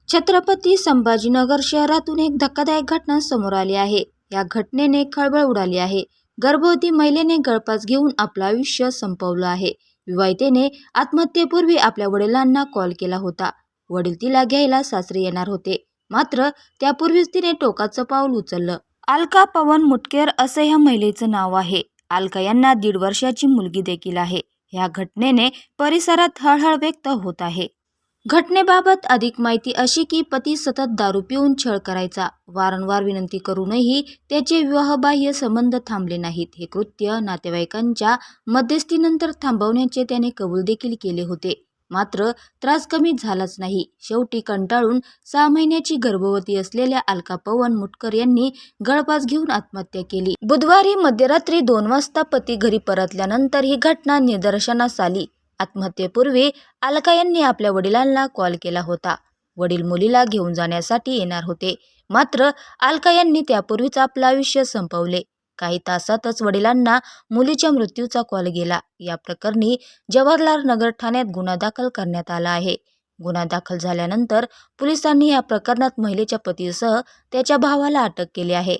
छत्रपती संभाजीनगर शहरातून एक धक्कादायक घटना समोर आली आहे। या घटनेने खळबळ उडाली आहे। गर्भवती महिलेने गळफास घेऊन आपलं आयुष्य संपवलं आहे। विवाहितेने आत्महत्येपूर्वी आपल्या वडिलांना कॉल केला होता। वडील तिला घ्यायला सासरी येणार होते, मात्र त्यापूर्वीच तिने टोकाचं पाऊल उचललं। अलका पवन मुटकेर असं ह्या महिलेचं नाव आहे। अलका यांना 1.5 वर्षाची मुलगी देखील आहे। या घटनेने परिसरात हळहळ व्यक्त होत आहे। घटनेबाबत अधिक माहिती अशी की पती सतत दारू पिऊन छळ करायचा। वारंवार विनंती करूनही त्याचे विवाहबाह्य संबंध थांबले नाहीत। हे कृत्य नातेवाईकांच्या मध्यस्थीनंतर थांबवण्याचे त्याने कबूल देखील केले होते, मात्र त्रास कमी झालाच नाही। शेवटी कंटाळून 6 महिन्याची गर्भवती असलेल्या अलका पवन मुटकर यांनी गळफास घेऊन आत्महत्या केली। बुधवारी मध्यरात्री 2 वाजता पती घरी परतल्यानंतर ही घटना निदर्शनास आली। आत्महत्येपूर्वी अलका यांनी आपल्या वडिलांना कॉल केला होता। वडील मुलीला घेऊन जाण्यासाठी येणार होते, मात्र अलका यांनी त्यापूर्वीच आपलं आयुष्य संपवले। काही तासातच वडिलांना मुलीच्या मृत्यूचा कॉल गेला। या प्रकरणी जवाहरलाल नगर ठाण्यात गुन्हा दाखल करण्यात आला आहे। गुन्हा दाखल झाल्यानंतर पोलिसांनी या प्रकरणात महिलेच्या पतीसह त्याच्या भावाला अटक केली आहे।